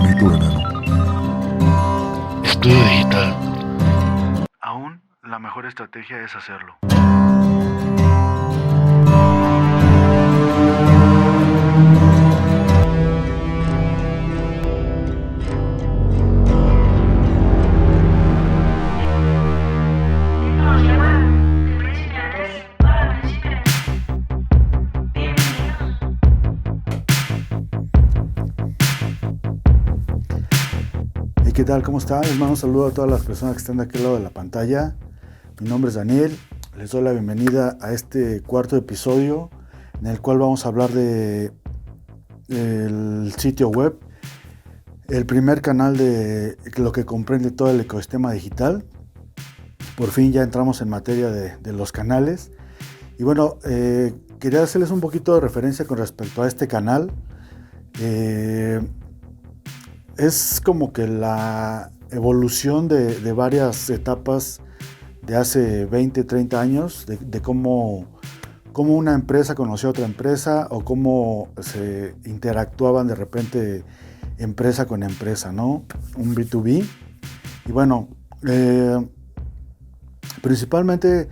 maldito veneno. Estudio digital. Aún la mejor estrategia es hacerlo. ¿Qué tal? ¿Cómo están? Les mando un saludo a todas las personas que están de aquel lado de la pantalla. Mi nombre es Daniel. Les doy la bienvenida a este cuarto episodio en el cual vamos a hablar del sitio web, el primer canal de lo que comprende todo el ecosistema digital. Por fin ya entramos en materia de los canales. Y bueno, quería hacerles un poquito de referencia con respecto a este canal. Es como que la evolución de varias etapas de hace 20, 30 años, de cómo una empresa conoció a otra empresa o cómo se interactuaban de repente empresa con empresa, ¿no? Un B2B. Y bueno, principalmente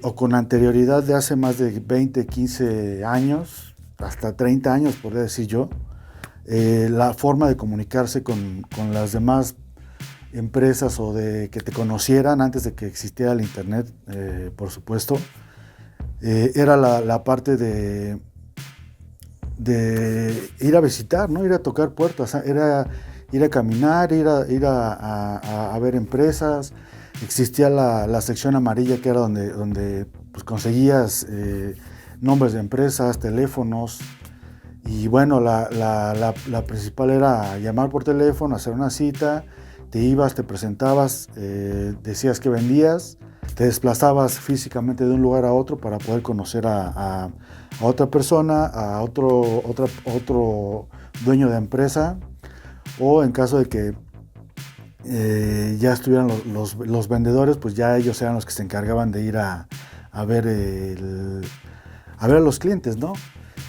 o con anterioridad de hace más de 20, 15 años, hasta 30 años podría decir yo, la forma de comunicarse con las demás empresas o de que te conocieran antes de que existiera el internet, por supuesto, era la parte de ir a visitar, ¿no? Ir a tocar puertas, era ir a caminar, ir a ver empresas. Existía la sección amarilla, que era donde pues, conseguías nombres de empresas, teléfonos. Y bueno, la principal era llamar por teléfono, hacer una cita, te ibas, te presentabas, decías que vendías, te desplazabas físicamente de un lugar a otro para poder conocer a otra persona, a otro dueño de empresa, o en caso de que ya estuvieran los vendedores, pues ya ellos eran los que se encargaban de ir a ver a los clientes, ¿no?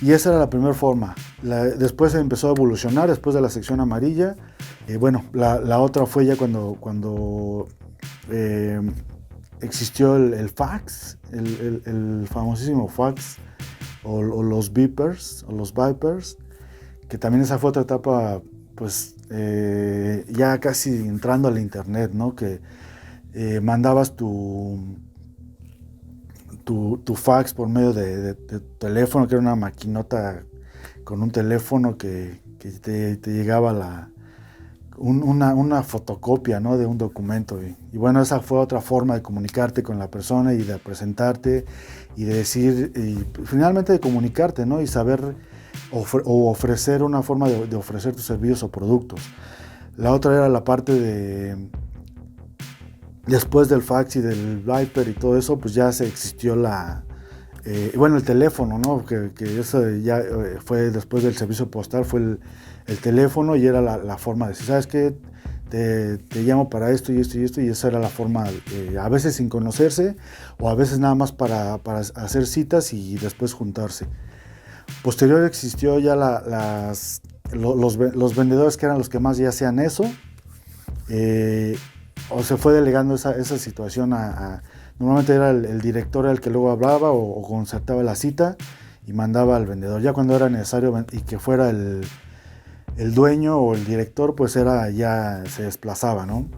Y esa era la primera forma. Después se empezó a evolucionar, después de la sección amarilla. Bueno, la otra fue ya cuando existió el fax, el famosísimo fax, o los beepers, o los vipers, que también esa fue otra etapa, pues ya casi entrando al internet, ¿no? Que mandabas tu fax por medio de teléfono, que era una maquinota con un teléfono que te llegaba una fotocopia, ¿no? De un documento. Y bueno, esa fue otra forma de comunicarte con la persona y de presentarte y de decir, y finalmente de comunicarte, ¿no? Y saber o ofrecer una forma de ofrecer tus servicios o productos. La otra era la parte después del fax y del Viper y todo eso, pues ya existió el teléfono, ¿no? Que eso ya fue después del servicio postal, fue el teléfono, y era la forma de decir, ¿sabes qué? Te llamo para esto y esto y esto, y esa era la forma, a veces sin conocerse, o a veces nada más para hacer citas y después juntarse. Posterior existió ya los vendedores, que eran los que más ya hacían eso, o se fue delegando esa situación normalmente era el director el que luego hablaba o concertaba la cita y mandaba al vendedor. Ya cuando era necesario y que fuera el dueño o el director, pues ya se desplazaba, ¿no?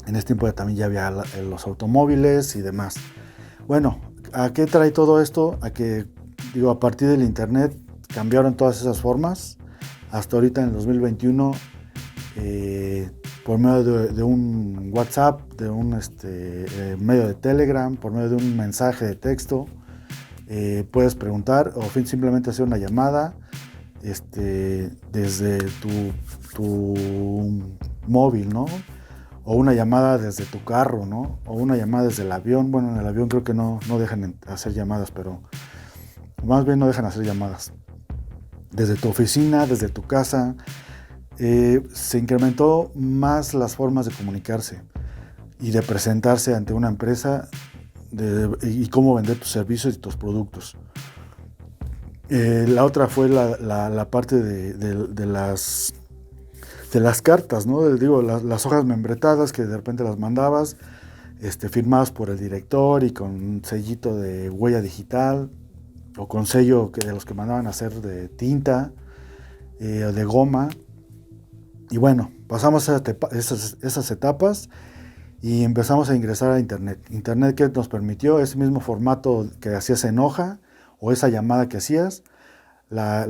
En este tiempo también ya había los automóviles y demás. Bueno, ¿a qué trae todo esto? A que, a partir del internet cambiaron todas esas formas. Hasta ahorita en el 2021, por medio de un WhatsApp, de un medio de Telegram, por medio de un mensaje de texto, puedes preguntar o simplemente hacer una llamada desde tu móvil, ¿no? O una llamada desde tu carro, ¿no? O una llamada desde el avión. Bueno, en el avión creo que no dejan hacer llamadas, pero más bien no dejan hacer llamadas. Desde tu oficina, desde tu casa. Se incrementó más las formas de comunicarse y de presentarse ante una empresa y cómo vender tus servicios y tus productos. La otra fue la parte de las las cartas, ¿no? Digo, las hojas membretadas que de repente las mandabas, firmadas por el director y con un sellito de huella digital, o con sello de los que mandaban a hacer de tinta, o de goma. Y bueno, pasamos esas etapas y empezamos a ingresar a Internet. Internet que nos permitió ese mismo formato que hacías en hoja, o esa llamada que hacías, la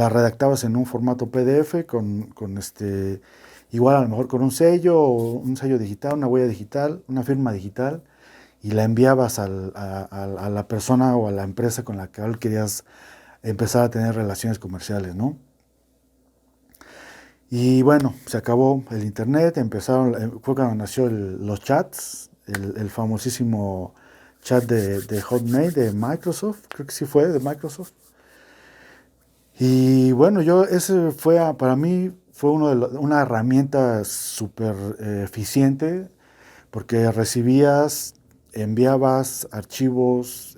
redactabas en un formato PDF igual a lo mejor con un sello, o un sello digital, una huella digital, una firma digital, y la enviabas a la persona o a la empresa con la que querías empezar a tener relaciones comerciales, ¿no? Y bueno, se acabó el internet, fue cuando nació los chats, el famosísimo chat de Hotmail de Microsoft, creo que sí fue de Microsoft. Y bueno, para mí fue una herramienta súper eficiente, porque enviabas archivos,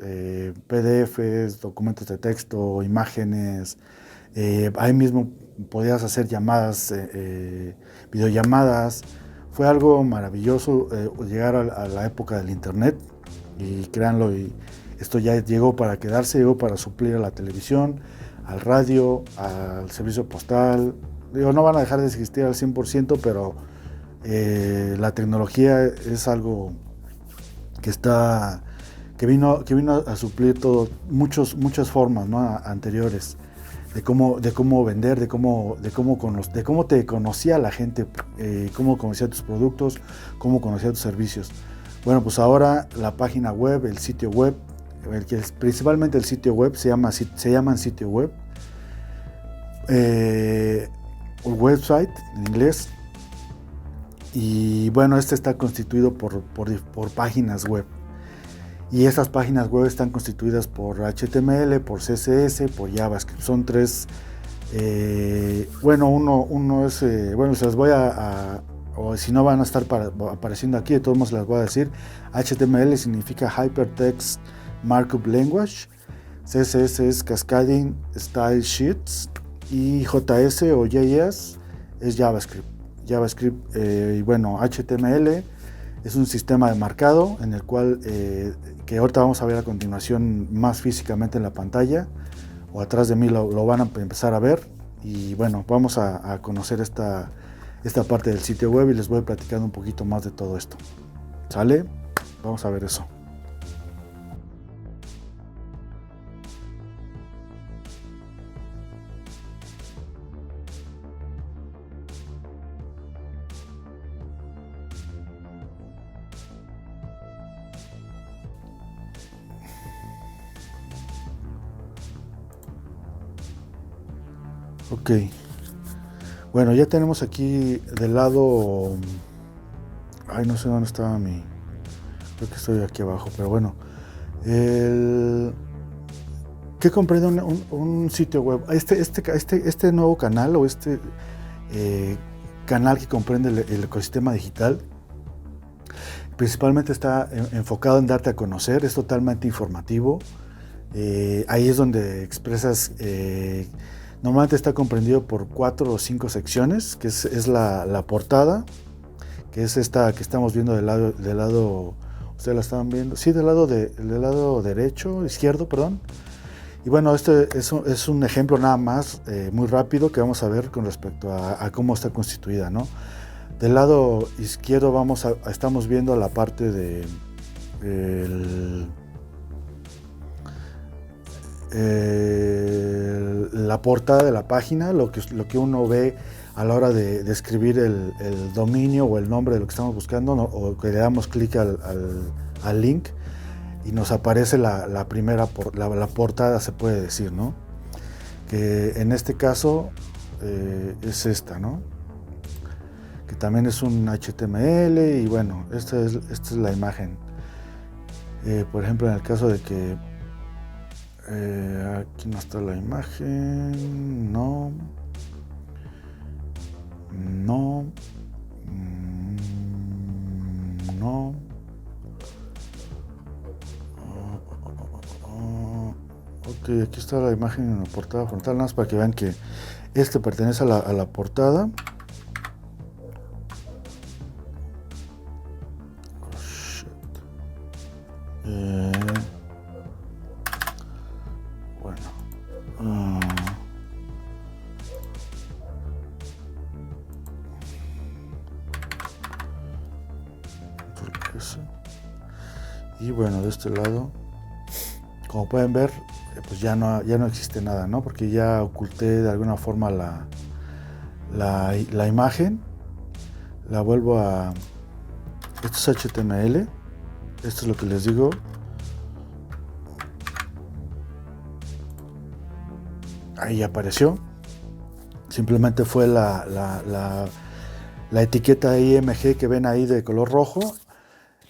PDFs, documentos de texto, imágenes, ahí mismo podías hacer videollamadas. Fue algo maravilloso llegar a la época del internet, y créanlo, esto ya llegó para quedarse, llegó para suplir a la televisión, al radio, al servicio postal. Digo, no van a dejar de existir al 100%, pero la tecnología es algo que vino a suplir muchas formas, ¿no? Anteriores de cómo vender, de cómo te conocía la gente, cómo conocía tus productos, cómo conocía tus servicios. Bueno, pues ahora la página web, el sitio web, principalmente el sitio web, se llaman sitio web, o website en inglés. Y bueno, está constituido por páginas web. Y esas páginas web están constituidas por HTML, por CSS, por JavaScript. Son tres. Uno es. Se las voy o si no van a estar apareciendo aquí, de todos modos las voy a decir. HTML significa Hypertext Markup Language. CSS es Cascading Style Sheets. Y JS o JS es JavaScript. HTML es un sistema de marcado en el cual, que ahorita vamos a ver a continuación más físicamente en la pantalla, o atrás de mí lo van a empezar a ver. Y bueno, vamos a conocer esta parte del sitio web, y les voy platicando un poquito más de todo esto. ¿Sale? Vamos a ver eso. Ok, bueno, ya tenemos aquí del lado, no sé dónde estaba creo que estoy aquí abajo, pero bueno, ¿qué comprende un sitio web? Este nuevo canal, o canal que comprende el ecosistema digital, principalmente está enfocado en darte a conocer, es totalmente informativo. Ahí es donde expresas. Normalmente está comprendido por 4 o 5 secciones, que es la portada, que es esta que estamos viendo del lado, ¿ustedes la estaban viendo? Sí, del lado izquierdo, perdón. Y bueno, este es un ejemplo nada más, muy rápido, que vamos a ver con respecto a cómo está constituida, ¿no? Del lado izquierdo estamos viendo la parte de la portada de la página, lo que uno ve a la hora de escribir el dominio o el nombre de lo que estamos buscando, ¿no? O que le damos clic al link y nos aparece la portada, se puede decir, ¿no? Que en este caso es esta, ¿no? Que también es un HTML, y bueno, esta es la imagen. Por ejemplo, en el caso de que aquí no está la imagen, no, ok, aquí está la imagen en la portada frontal, nada más para que vean que pertenece a la portada. Eh, bueno. Y bueno, de este lado, como pueden ver, pues ya no existe nada, ¿no? Porque ya oculté de alguna forma la imagen. La vuelvo a... Esto es HTML. Esto es lo que les digo. Ahí apareció. Simplemente fue la etiqueta IMG que ven ahí de color rojo.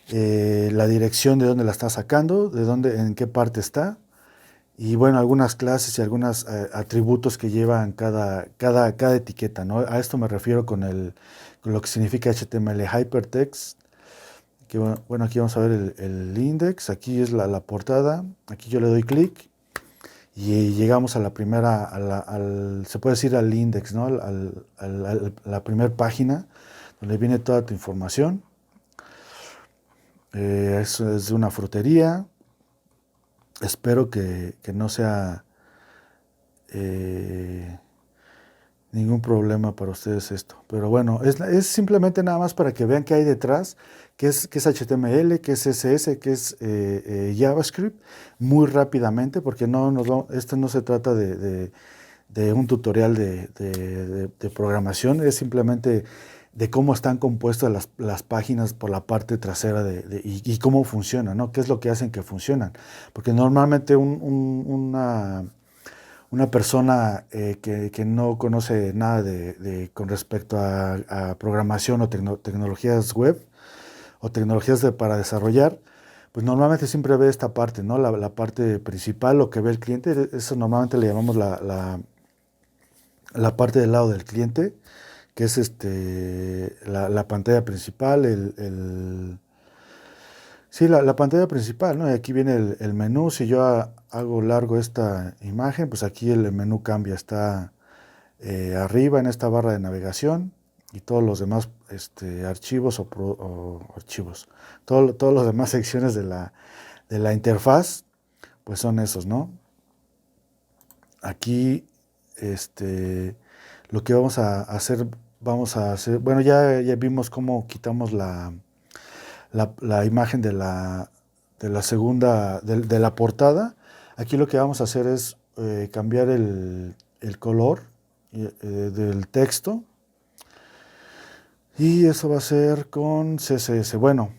La dirección de dónde la está sacando, en qué parte está. Y bueno, algunas clases y algunos atributos que llevan cada etiqueta, ¿no? A esto me refiero con lo que significa HTML Hypertext. Que bueno, aquí vamos a ver el index, aquí es la portada, aquí yo le doy clic y llegamos a la primera, se puede decir al index, ¿no? La primera página donde viene toda tu información. Eso es de una frutería. Espero que no sea ningún problema para ustedes esto. Pero bueno, es simplemente nada más para que vean qué hay detrás, qué es HTML, qué es CSS, qué es JavaScript, muy rápidamente, porque esto no se trata de un tutorial de programación, es simplemente de cómo están compuestas las páginas por la parte trasera y cómo funcionan, ¿no? ¿Qué es lo que hacen que funcionan? Porque normalmente una persona que no conoce nada con respecto a programación o tecnologías web o tecnologías para desarrollar, pues normalmente siempre ve esta parte, ¿no? La parte principal, lo que ve el cliente, eso normalmente le llamamos la parte del lado del cliente, que es la pantalla principal, sí, la pantalla principal, ¿no? Y aquí viene el menú. Si yo hago largo esta imagen, pues aquí el menú cambia, está arriba en esta barra de navegación y todos los demás archivos o archivos, todas las demás secciones de la interfaz, pues son esos, ¿no? Aquí, lo que vamos a hacer, bueno, ya vimos cómo quitamos la imagen de la segunda, de la portada. Aquí lo que vamos a hacer es cambiar el color del texto. Y eso va a ser con CSS. Bueno,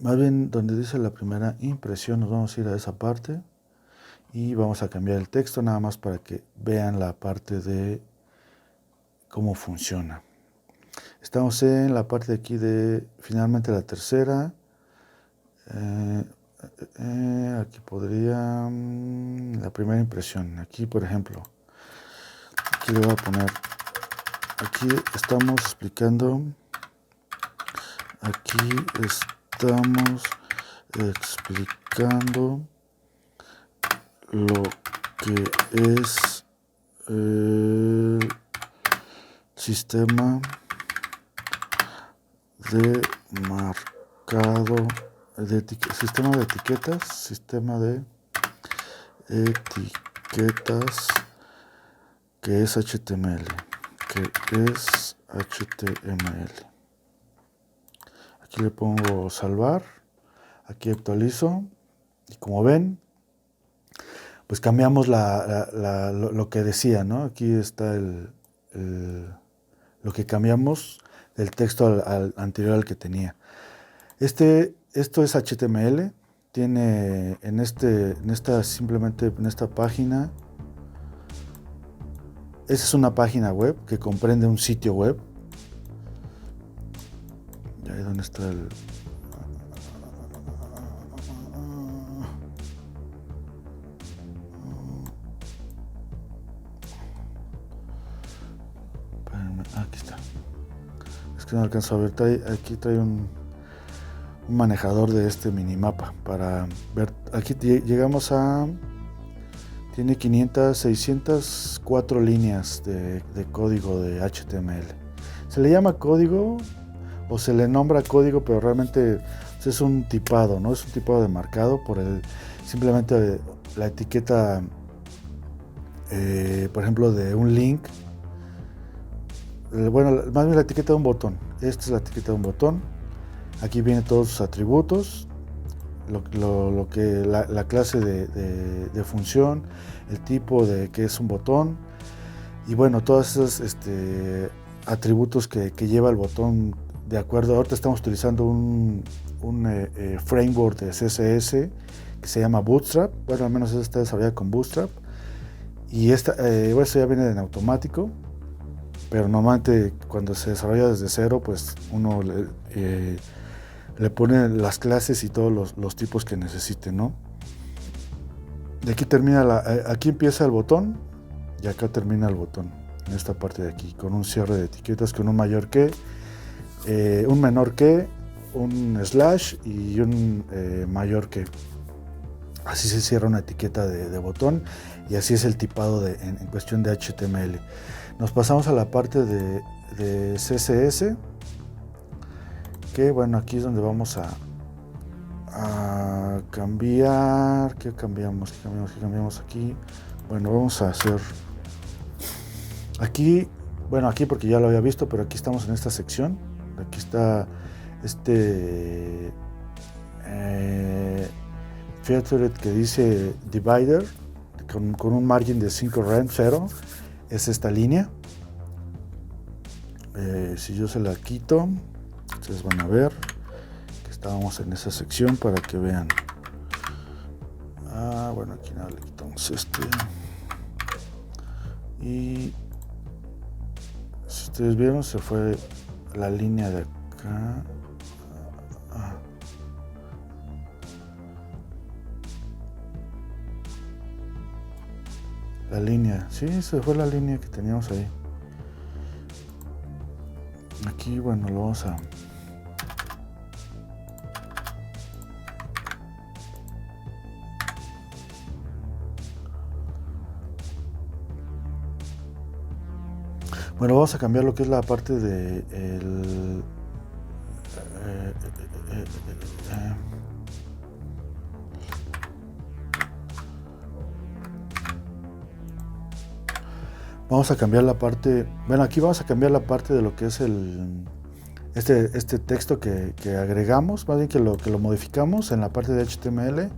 más bien donde dice la primera impresión, nos vamos a ir a esa parte. Y vamos a cambiar el texto nada más para que vean la parte de cómo funciona. Estamos en la parte de aquí de finalmente la tercera. Aquí podría la primera impresión. Aquí, por ejemplo, aquí le voy a poner. Aquí estamos explicando. Aquí estamos explicando lo que es el sistema de marcado, sistema de etiquetas que es HTML, Aquí le pongo salvar, aquí actualizo y como ven, pues cambiamos lo que decía, ¿no? Aquí está lo que cambiamos del texto al anterior al que tenía. Esto es HTML, tiene simplemente en esta página, esa es una página web que comprende un sitio web. ¿Y ahí dónde está el...? Aquí está. Es que no alcanzo a ver. Aquí trae un manejador de este minimapa para ver. Aquí llegamos a... Tiene 604 líneas de código de HTML. Se le llama código o se le nombra código, pero realmente Este es un tipado, ¿no? Es un tipado de marcado por simplemente la etiqueta, por ejemplo, de un link. Bueno, más bien la etiqueta de un botón. Esta es la etiqueta de un botón. Aquí vienen todos sus atributos, lo que la clase de función, el tipo de que es un botón, y bueno, todos esos atributos que lleva el botón. De acuerdo, ahorita estamos utilizando un framework de CSS que se llama Bootstrap. Bueno, al menos eso está desarrollado con Bootstrap, y eso ya viene en automático, pero normalmente cuando se desarrolla desde cero, pues uno le pone las clases y todos los tipos que necesite, ¿no? De aquí aquí empieza el botón y acá termina el botón, en esta parte de aquí, con un cierre de etiquetas, con un mayor que, un menor que, un slash y un mayor que. Así se cierra una etiqueta de botón, y así es el tipado en cuestión de HTML. Nos pasamos a la parte de CSS, que bueno, aquí es donde vamos a cambiar. ¿Qué cambiamos? ¿Qué cambiamos aquí? Bueno, vamos a hacer aquí, bueno, aquí porque ya lo había visto, pero aquí estamos en esta sección. Aquí está featured que dice divider con un margen de 5 rem 0. Es esta línea. Si yo se la quito, ustedes van a ver que estábamos en esa sección para que vean. Bueno, aquí nada, le quitamos y si ustedes vieron, se fue la línea de acá. La línea, sí, se fue la línea que teníamos ahí. Aquí, bueno, lo vamos a... Bueno, vamos a cambiar lo que es la parte de vamos a cambiar la parte, bueno, aquí vamos a cambiar la parte de lo que es este texto que agregamos, más bien que lo modificamos en la parte de HTML,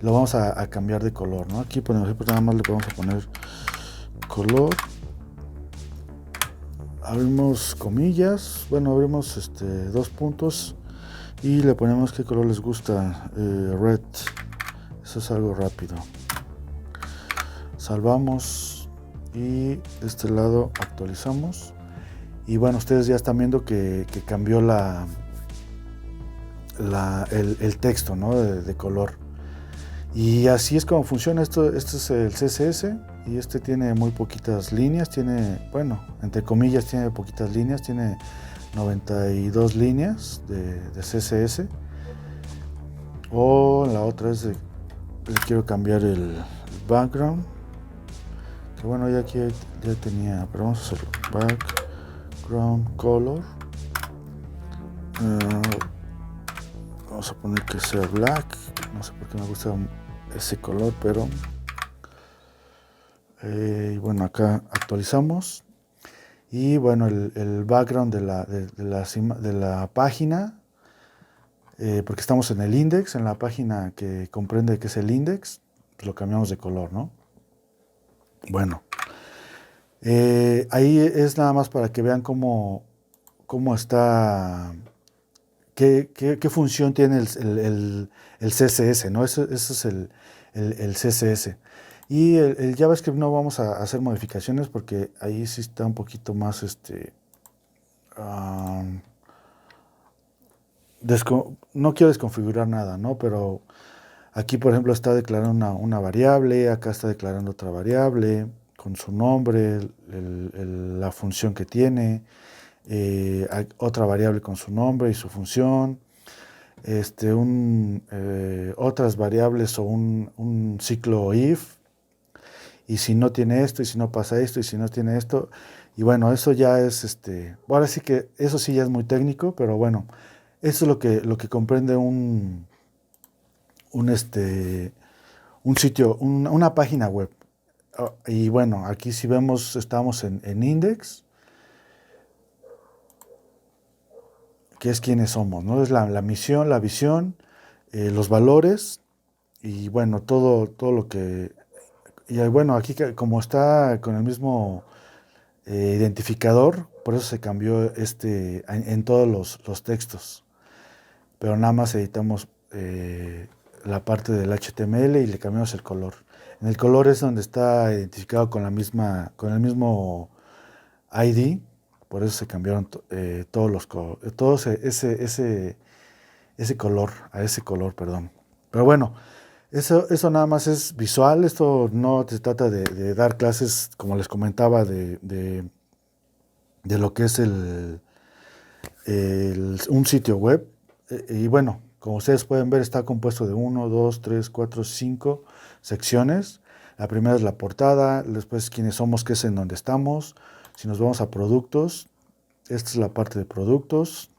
lo vamos a cambiar de color, ¿no? Aquí por ejemplo nada más le vamos a poner color, abrimos comillas, bueno, abrimos dos puntos y le ponemos qué color les gusta, red. Eso es algo rápido. Salvamos y de este lado actualizamos. Y bueno, ustedes ya están viendo que cambió el texto, ¿no? de color. Y así es como funciona esto. Este es el CSS y tiene muy poquitas líneas. Tiene, bueno, entre comillas, tiene poquitas líneas. Tiene 92 líneas de CSS. O la otra es le quiero cambiar el background. Que bueno, ya aquí ya tenía, pero vamos a hacerlo. Background color. Vamos a poner que sea black. No sé por qué me gusta ese color, pero y bueno, acá actualizamos. Y bueno, el background de la página, porque estamos en el index, en la página que comprende que es el index, pues lo cambiamos de color, ¿no? Bueno, ahí es nada más para que vean cómo está, qué función tiene el CSS, ¿no? Eso es el CSS. Y el JavaScript no vamos a hacer modificaciones porque ahí sí está un poquito más no quiero desconfigurar nada, ¿no? Pero aquí, por ejemplo, está declarando una variable, acá está declarando otra variable con su nombre, la función que tiene, otra variable con su nombre y su función, otras variables o un ciclo if, y si no tiene esto, y si no pasa esto, y si no tiene esto, y bueno, eso ya es, ahora sí que eso sí ya es muy técnico, pero bueno, Eso es lo que comprende un, un sitio, una página web. Y bueno, aquí si vemos, estamos en Index, que es quiénes somos, ¿no? Es la misión, la visión, los valores y bueno, todo lo que... Y bueno, aquí como está con el mismo identificador, por eso se cambió en todos los textos. Pero nada más editamos la parte del HTML y le cambiamos el color. En el color es donde está identificado con con el mismo ID, por eso se cambiaron todos ese color, a ese color, perdón. Pero bueno, eso nada más es visual, esto no se trata de dar clases, como les comentaba, de lo que es un sitio web. Y bueno, como ustedes pueden ver, está compuesto de 1, 2, 3, 4, 5 secciones. La primera es la portada, después quiénes somos, qué es en donde estamos. Si nos vamos a productos, esta es la parte de productos.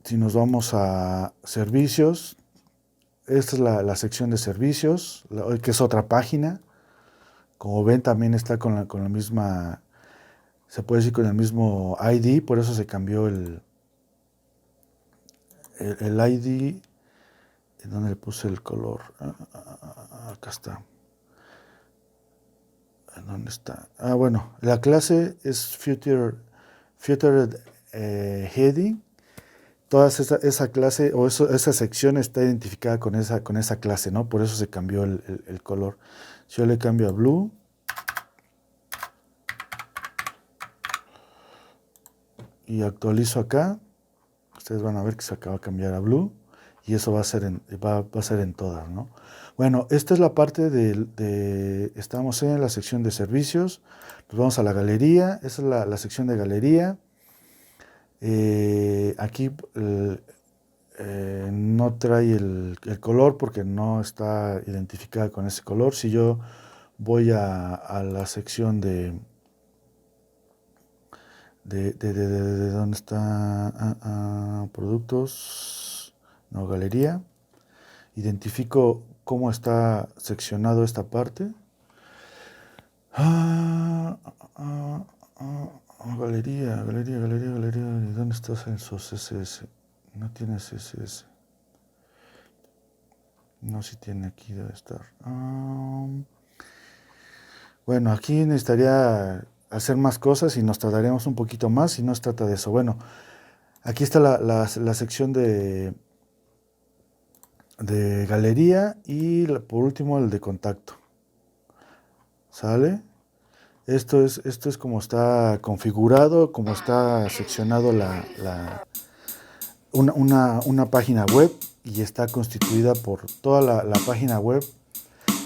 Si nos vamos a servicios, esta es la sección de servicios, que es otra página. Como ven, también está con la misma, se puede decir con el mismo ID, por eso se cambió el ID. ¿En dónde le puse el color? Acá está. ¿En dónde está? Bueno, la clase es Future Heading. Toda esa clase o esa sección está identificada con esa clase, ¿no? Por eso se cambió el color. Si yo le cambio a blue, y actualizo acá, ustedes van a ver que se acaba de cambiar a blue, y eso va a ser en todas, ¿no? Bueno, esta es la parte estamos en la sección de servicios, nos vamos a la galería, esa es la sección de galería. Aquí no trae el color porque no está identificada con ese color. Si yo voy a la sección de dónde está productos, no, galería, identifico cómo está seccionado esta parte. Galería, ¿y dónde estás en su CSS? No tiene CSS. No, si tiene, aquí debe estar. Bueno, aquí necesitaría hacer más cosas y nos tardaríamos un poquito más y no se trata de eso. Bueno, aquí está la sección de galería y por último el de contacto. ¿Sale? Esto es como está configurado, como está seccionado una página web, y está constituida por toda la página web.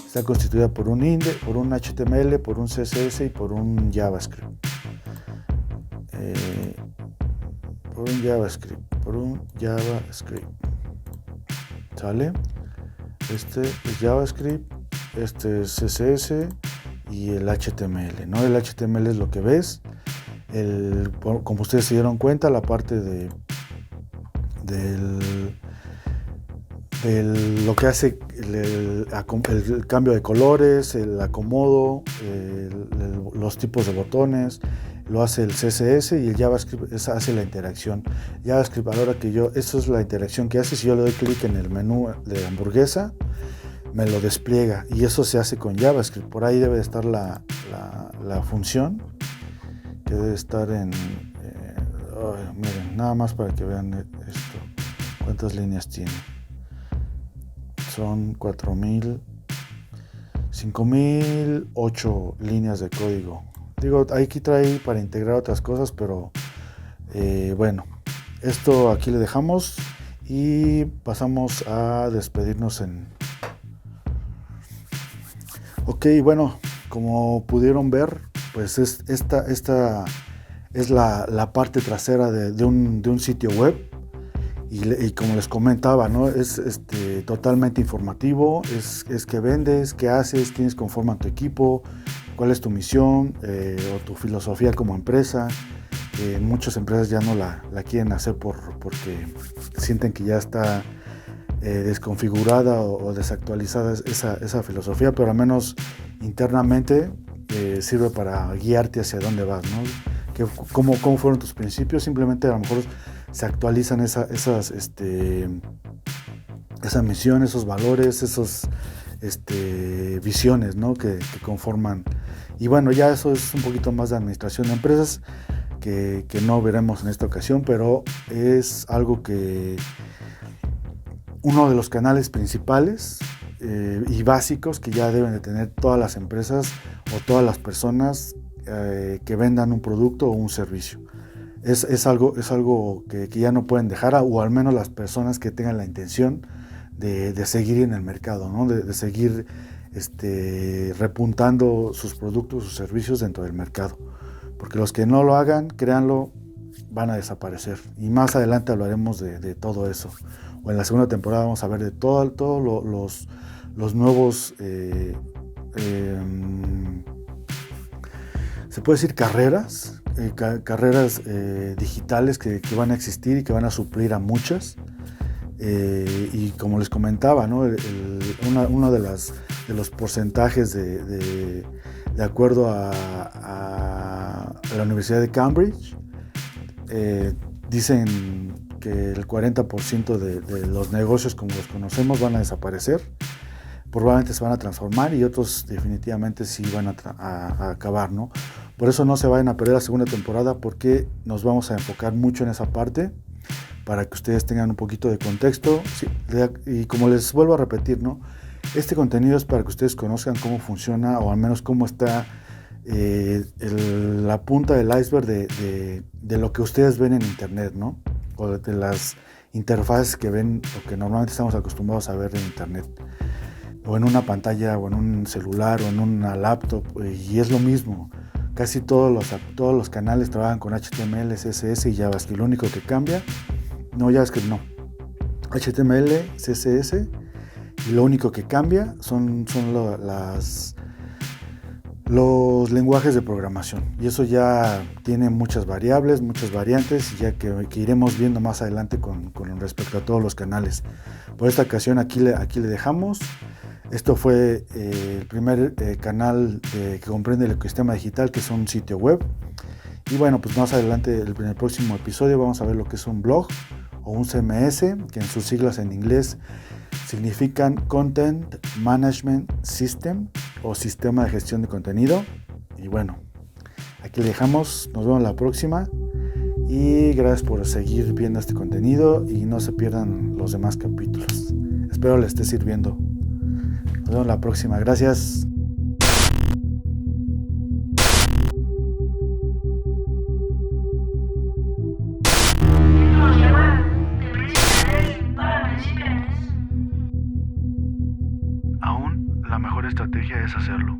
Está constituida por un index, por un HTML, por un CSS y por un JavaScript. Por un JavaScript. ¿Sale? Este es JavaScript, este es CSS y el HTML, ¿no? El HTML es lo que ves. Como ustedes se dieron cuenta, la parte de lo que hace el cambio de colores, el acomodo, los tipos de botones, lo hace el CSS, y el JavaScript hace la interacción. JavaScript, a la hora que eso es la interacción que hace. Si yo le doy clic en el menú de hamburguesa, me lo despliega, y eso se hace con JavaScript. Por ahí debe estar la función, que debe estar miren, nada más para que vean esto, cuántas líneas tiene. Son 5.008 líneas de código. Digo, aquí trae para integrar otras cosas, pero bueno, esto aquí le dejamos y pasamos a despedirnos Ok, bueno, como pudieron ver, pues esta es la parte trasera de un sitio web. Y como les comentaba, ¿no? Es totalmente informativo, es qué vendes, qué haces, quiénes conforman tu equipo, cuál es tu misión o tu filosofía como empresa, que muchas empresas ya no la quieren hacer porque sienten que ya está desconfigurada o desactualizada esa filosofía, pero al menos internamente sirve para guiarte hacia dónde vas, ¿no? ¿Cómo fueron tus principios? Simplemente a lo mejor se actualizan esa misión, esos valores, esas visiones, ¿no? que conforman. Y bueno, ya eso es un poquito más de administración de empresas que no veremos en esta ocasión, pero es algo que uno de los canales principales y básicos que ya deben de tener todas las empresas o todas las personas que vendan un producto o un servicio. Es algo que ya no pueden dejar, o al menos las personas que tengan la intención de seguir en el mercado, ¿no? de seguir repuntando sus productos, sus servicios dentro del mercado. Porque los que no lo hagan, créanlo, van a desaparecer. Y más adelante hablaremos de todo eso. O en la segunda temporada vamos a ver de todos los nuevos, se puede decir carreras digitales que van a existir y que van a suplir a muchas. Y como les comentaba, ¿no? uno de los porcentajes de acuerdo a la Universidad de Cambridge, dicen que el 40% de los negocios como los conocemos van a desaparecer, probablemente se van a transformar y otros definitivamente sí van a acabar, ¿no? Por eso no se vayan a perder la segunda temporada, porque nos vamos a enfocar mucho en esa parte para que ustedes tengan un poquito de contexto. Sí, y como les vuelvo a repetir, ¿no? Este contenido es para que ustedes conozcan cómo funciona, o al menos cómo está la punta del iceberg de lo que ustedes ven en internet, ¿no? O de las interfaces que ven o que normalmente estamos acostumbrados a ver en internet, o en una pantalla, o en un celular, o en una laptop, y es lo mismo. Casi todos los canales trabajan con HTML, CSS y JavaScript. Lo único que cambia, no, JavaScript no, HTML, CSS, y lo único que cambia son los lenguajes de programación, y eso ya tiene muchas variables, muchas variantes, ya que iremos viendo más adelante con respecto a todos los canales. Por esta ocasión aquí le dejamos. Esto fue el primer canal que comprende el ecosistema digital, que es un sitio web. Y bueno, pues más adelante, en el próximo episodio, vamos a ver lo que es un blog o un CMS, que en sus siglas en inglés significan Content Management System, o sistema de gestión de contenido. Y bueno, aquí le dejamos, nos vemos la próxima, y gracias por seguir viendo este contenido y no se pierdan los demás capítulos. Espero les esté sirviendo. Nos vemos la próxima, gracias. Aún la mejor estrategia es hacerlo.